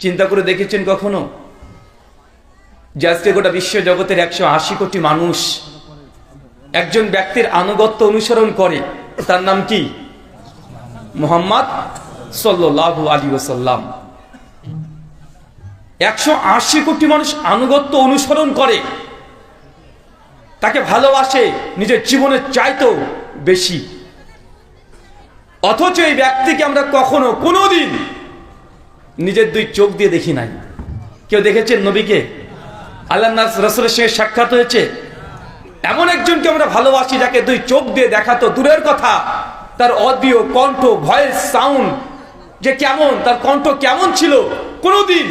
চিন্তা করে দেখেছেন কখনো যে আজকে গোটা বিশ্ব জগতের 180 কোটি মানুষ একজন ব্যক্তির আনুগত্য অনুসরণ করে, তার নাম কি? মুহাম্মদ সাল্লাল্লাহু আলাইহি ওয়াসাল্লাম। 180 কোটি মানুষ আনুগত্য অনুসরণ করে, তাকে ভালোবাসে নিজের জীবনের চাইতেও বেশি। অথচ এই ব্যক্তিকে আমরা কখনো কোনোদিন নিজের দুই চোখ দিয়ে দেখি নাই। কেউ দেখেছেন নবীকে? আল্লাহর রাসূলের সঙ্গে সাক্ষাৎ হয়েছে? এমন একজনকে আমরা ভালোবাসি যাকে দুই চোখ দিয়ে দেখা তো দূরের কথা, তার অডিও কণ্ঠ, ভয়েস সাউন্ড যে কেমন, তার কণ্ঠ কেমন ছিল, কোনোদিন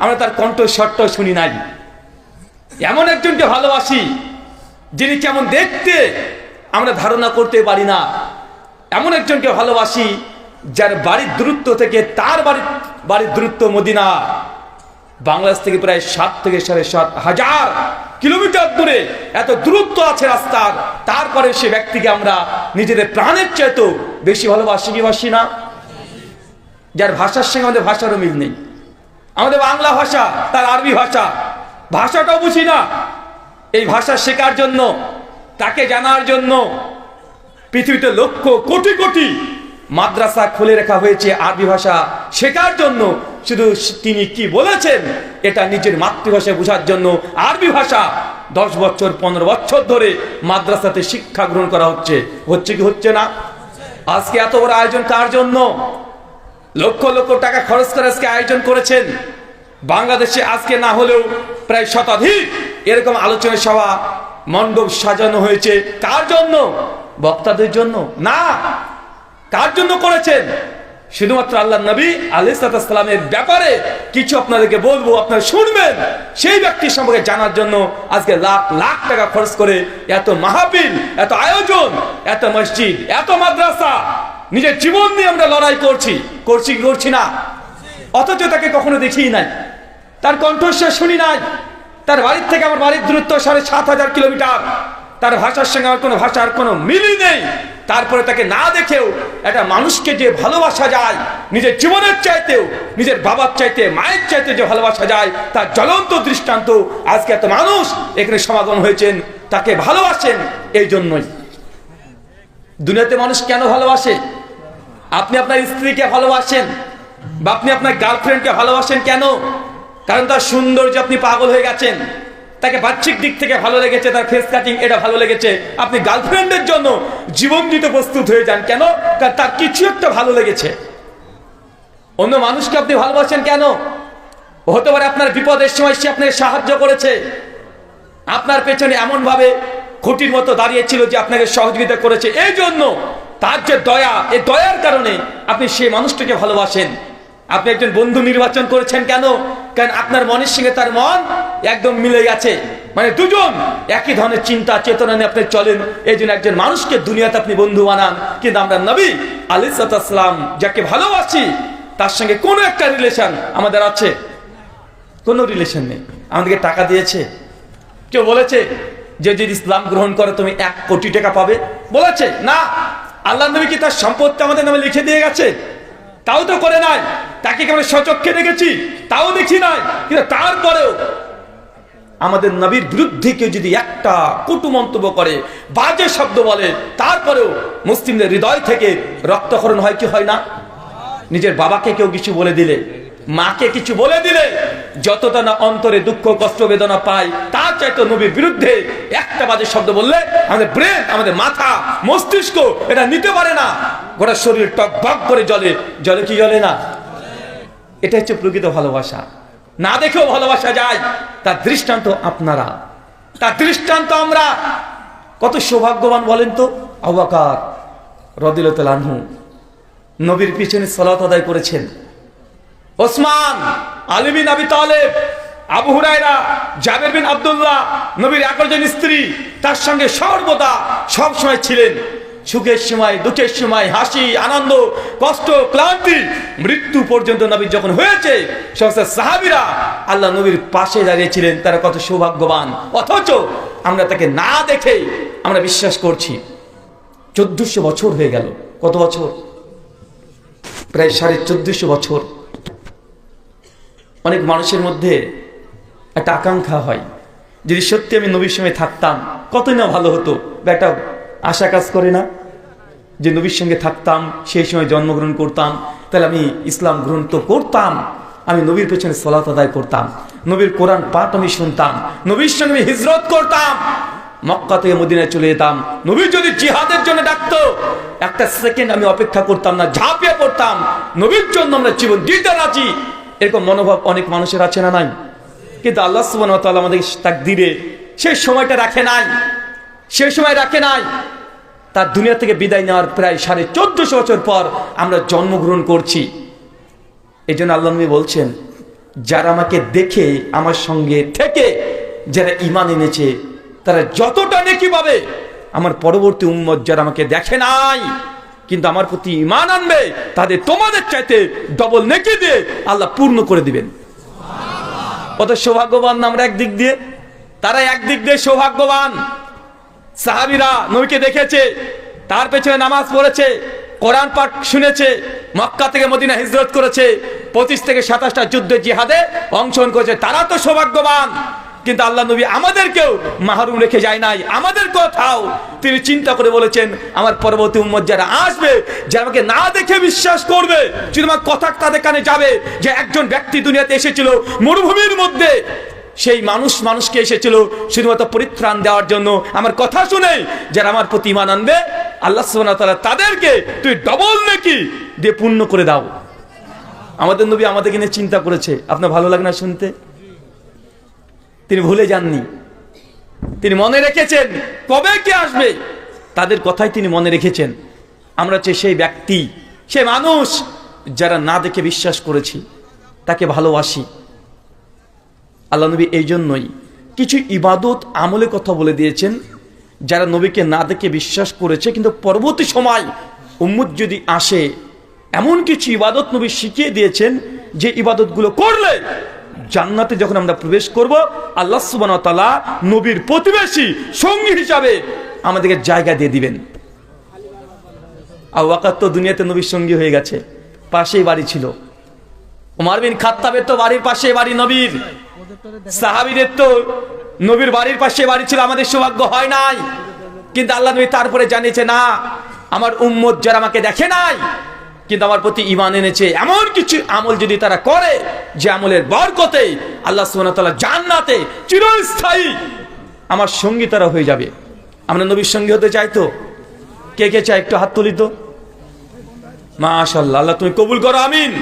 আমরা তার কণ্ঠ শর্ট শুনি নাই। এমন একজনকে ভালোবাসি যিনি কেমন দেখতে আমরা ধারণা করতে পারি না। এমন একজনকে ভালোবাসি যার বাড়ির দূরত্ব থেকে তার বাড়ির দূরত্ব মদিনা, বাংলাদেশ থেকে প্রায় 7 থেকে 7.5 হাজার কিলোমিটার দূরে, এত দূরত্ব আছে রাস্তার। তারপরে সে ব্যক্তিকে আমরা নিজেদের প্রাণের চাইতেও বেশি ভালোবাসি কি বাসি না? যার ভাষার সঙ্গে আমাদের ভাষারও মিল নেই। আমাদের বাংলা ভাষা, তার আরবি ভাষা, ভাষাটাও বুঝি না। এই ভাষা শেখার জন্য, তাকে জানার জন্য পৃথিবীতে লক্ষ কোটি কোটি মাদ্রাসা খুলে রাখা হয়েছে আরবি ভাষা শেখার জন্য। শুধু তিনি কি বলেছেন এটা নিজের মাতৃভাষায় বোঝার জন্য আরবি ভাষা 10 বছর 15 বছর ধরে মাদ্রাসাতে শিক্ষা গ্রহণ করা হচ্ছে। হচ্ছে কি হচ্ছে না? আজকে এত বড় আয়োজন কার জন্য? লক্ষ লক্ষ টাকা খরচ করে আজকে আয়োজন করেছেন। বাংলাদেশে আজকে না হলেও প্রায় শতাধিক এরকম আলোচনা সভা মণ্ডপ সাজানো হয়েছে। কার জন্য? বক্তাদের জন্য না। কার জন্য করেছেন? শুধুমাত্র আল্লাহর নবী আলাইহিস সালামের ব্যাপারে কিছু আপনাদেরকে বলবো, আপনারা শুনবেন। সেই ব্যক্তির সম্পর্কে জানার জন্য আজকে লাখ লাখ টাকা খরচ করে এত মাহফিল, এত আয়োজন, এত মসজিদ, এত মাদ্রাসা, নিজের জীবন নিয়ে আমরা লড়াই করছি কি করছি না? অথচ তাকে কখনো দেখি নাই, তার কণ্ঠস্বর শুনি নাই। তার বাড়ির থেকে আমার বাড়ির দূরত্ব 7.5 কিলোমিটার। তার ভাষার সঙ্গে আমার কোনো ভাষার কোনো মিলই নেই। তারপরে তাকে না দেখেও একটা মানুষকে যে ভালোবাসা যায়, নিজের জীবনের চাইতেও, নিজের বাবার চাইতে, মায়ের চাইতে যে ভালোবাসা যায়, তার জ্বলন্ত দৃষ্টান্ত আজকে এত মানুষ এখানে সমাগম হয়েছেন, তাকে ভালোবাসেন। এই জন্যই দুনিয়াতে মানুষ কেন ভালোবাসে? আপনি আপনার স্ত্রীকে ভালোবাসেন বা আপনি আপনার গার্লফ্রেন্ডকে ভালোবাসেন কেন? কারণ তার সৌন্দর্য আপনি পাগল হয়ে গেছেন, তাকে বাহ্যিক দিক থেকে ভালো লেগেছে, তার ফেস কাটিং এটা ভালো লেগেছে। আপনি গার্লফ্রেন্ডের জন্য জীবন দিতে প্রস্তুত হয়ে যান কেন? কারণ তার কিছু একটা ভালো লেগেছে। অন্য মানুষকে আপনি ভালোবাসেন কেন? হতে পারে আপনার বিপদের সময় সে আপনাকে সাহায্য করেছে, আপনার পেছনে এমন ভাবে খুঁটির মতো দাঁড়িয়েছিল যে আপনাকে সহযোগিতা করেছে। এই জন্য তার যে দয়া, এই দয়ার কারণে আপনি সেই মানুষটাকে ভালোবাসেন। আপনি একজন বন্ধু নির্বাচন করেছেন কেন? কারণ আপনার মনের সঙ্গে তার মন একদম মিলে গেছে, মানে দুজন একই ধরনের চিন্তা চেতনা নিয়ে আপনি চলেন। এই জন্য একজন মানুষকে দুনিয়াতে আপনি বন্ধু বানান। কিন্তু আমরা নবী আলাইহিস সালাম যাকে ভালোবাসি, তার সঙ্গে কোনো একটা রিলেশন আমাদের আছে? কোনো রিলেশন নেই। আমাদেরকে টাকা দিয়েছে? কেউ বলেছে যে যদি ইসলাম গ্রহণ করে তুমি 1 কোটি টাকা পাবে? বলেছে না। আল্লাহ নবী কি তার সম্পত্তি আমাদের নামে লিখে দিয়ে গেছে? তাও তো করে নাই। তাকে কেমন সচক্ষে দেখেছি? তাও দেখি নাই। কিন্তু তারপরেও আমাদের নবীর বিরুদ্ধে কেউ যদি একটা কটু মন্তব্য করে, বাজে শব্দ বলে, তারপরেও মুসলিমদের হৃদয় থেকে রক্তক্ষরণ হয় কি হয় না? নিজের বাবাকে কেউ কিছু বলে দিলে, মাকে কিছু বলে দিলে যতটা না অন্তরে দুঃখ কষ্ট বেদনা পায়, তার চাইতে নবীর বিরুদ্ধে একটা বাজে শব্দ বললে আমাদের ব্রেন, আমাদের মাথা, মস্তিষ্ক এটা নিতে পারে না। গোটা শরীর টকবক করে জ্বলে। জ্বলে কি জ্বলে না? এটা হচ্ছে প্রকৃত ভালোবাসা। না দেখেও ভালোবাসা যায়। তার দৃষ্টান্ত আপনারা, তার দৃষ্টান্ত আমরা। কত সৌভাগ্যবান বলেন তো? আবু বকর রাদিয়াল্লাহু তাআলা আনহু নবীর পিছনে সালাত আদায় করেছেন। ওসমান, আলী বিন আবি তালেব, আবু হুরায়রা, জাবের বিন আব্দুল্লাহ, নবীর 11 জন স্ত্রী তার সঙ্গে সর্বদা সব সময় ছিলেন। সুখের সময়, দুঃখের সময়, হাসি, আনন্দ, কষ্ট, ক্লান্তি, মৃত্যু পর্যন্ত নবীর যখন হয়েছে, সমস্ত সাহাবীরা আল্লাহ নবীর পাশে দাঁড়িয়েছিলেন। তারা কত সৌভাগ্যবান। অথচ আমরা তাকে না দেখে আমরা বিশ্বাস করছি। 1400 বছর হয়ে গেল। কত বছর? প্রায় 1450 বছর। অনেক মানুষের মধ্যে একটা আকাঙ্ক্ষা হয়, যদি সত্যি আমি নবীর সঙ্গে থাকতাম কতই না ভালো হতো, বা একটা আশা কাজ করে না যে নবীর সঙ্গে থাকতাম, সেই সময় জন্মগ্রহণ করতাম, তাহলে আমি ইসলাম গ্রহণ তো করতাম, আমি নবীর পেছনে সালাত আদায় করতাম, নবীর কোরআন পাঠ আমি শুনতাম, নবীর সঙ্গে আমি হিজরত করতাম, মক্কা থেকে মদিনায় চলে যেতাম, নবী যদি জিহাদের জন্য ডাকতো একটা সেকেন্ড আমি অপেক্ষা করতাম না, ঝাঁপিয়ে পড়তাম, নবীর জন্য আমরা জীবন দিতে রাজি। এরকম মনোভাব অনেক মানুষের আছে না নাই? কিন্তু আল্লাহ সুবহানাহু ওয়া তাআলা আমাদের তাকদীরে সেই সময়টা রাখে নাই, সেই সময় রাখে নাই। তার দুনিয়া থেকে বিদায় নেওয়ার প্রায় 1450 বছর পর আমরা জন্মগ্রহণ করছি। এই জন্য আল্লাহ নবী বলছেন, যারা আমাকে দেখে আমার সঙ্গে থেকে যারা ঈমান এনেছে তারা যতটা নেকি পাবে, আমার পরবর্তী উম্মত যারা আমাকে দেখে নাই কিন্তু আমার প্রতি ঈমান আনবে, তাদের তোমাদের চাইতে ডবল নেকি দিয়ে আল্লাহ পূর্ণ করে দিবেন। কত সৌভাগ্যবান আমরা একদিক দিয়ে, তারা একদিক দিয়ে সৌভাগ্যবান। সাহাবীরা নবীকে দেখেছে, তার পেছনে নামাজ পড়েছে, কোরআন পাঠ শুনেছে, মক্কা থেকে মদিনা হিজরত করেছে, 25 থেকে 27টা যুদ্ধে জিহাদে অংশগ্রহণ করেছে, তারা তো সৌভাগ্যবান। কিন্তু আল্লাহ নবী আমাদেরকেও মাহরুম রেখে যায় নাই, আমাদের কথাও তিনি চিন্তা করে বলেছেন, আমার পরবর্তী উম্মত যারা আসবে, যারা আমাকে না দেখে বিশ্বাস করবে, শুধু আমার কথা তাদের কানে যাবে যে একজন ব্যক্তি দুনিয়াতে এসেছিল মরুভূমির মধ্যে, সেই মানুষকে এসেছিল শুধুমাত্র পরিত্রাণ দেওয়ার জন্য, আমার কথা শুনে যারা আমার প্রতি ঈমান আনবে, আল্লাহ সুবহানাহু ওয়া তাআলা তাদেরকে তুই ডবল নেকি দিয়ে পূর্ণ করে দাও। আমাদের নবী আমাদেরকে নিয়ে চিন্তা করেছে, আপনার ভালো লাগে না শুনতে? তিনি ভুলে যাননি, তিনি মনে রেখেছেন কবে কে আসবে, তাদের কথাই তিনি মনে রেখেছেন। আমরা হচ্ছে সেই ব্যক্তি, সেই মানুষ যারা না দেখে বিশ্বাস করেছি, তাকে ভালোবাসি। আল্লাহ নবী এই জন্যই কিছু ইবাদত আমলে কথা বলে দিয়েছেন, যারা নবীকে না দেখে বিশ্বাস করেছে কিন্তু পরবর্তী সময় উম্মত যদি আসে, এমন কিছু ইবাদত নবী শিখিয়ে দিয়েছেন যে ইবাদতগুলো করলে জান্নাতে যখন আমরা প্রবেশ করব, আল্লাহ সুবহানাহু ওয়া তাআলা নবীর প্রতিবেশী সঙ্গী হিসাবে আমাদেরকে জায়গা দিয়ে দিবেন। আবু বকর তো দুনিয়াতে নবীর সঙ্গী হয়ে গেছে, পাশেই বাড়ি ছিল। ওমর বিন খাত্তাবের তো বাড়ির পাশে বাড়ি নবীর, সাহাবীদের তো নবীর বাড়ির পাশে বাড়ি ছিল, আমাদের সৌভাগ্য হয় নাই। কিন্তু আল্লাহ নবী তারপরে জানিয়েছে, না, আমার উম্মত যারা আমাকে দেখে নাই কিন্তু আমার প্রতি ঈমান এনেছে, এমন কিছু আমল যদি তারা করে যে আমলের বরকতে আল্লাহ সুবহানাহু ওয়া তাআলা জান্নাতে চিরস্থায়ী আমার সঙ্গী তারা হয়ে যাবে। আমরা নবীর সঙ্গী হতে চাই তো? কে কে চাই একটু হাত তুলি তো। মাশাআল্লাহ, আল্লাহ তুমি কবুল করো, আমিন।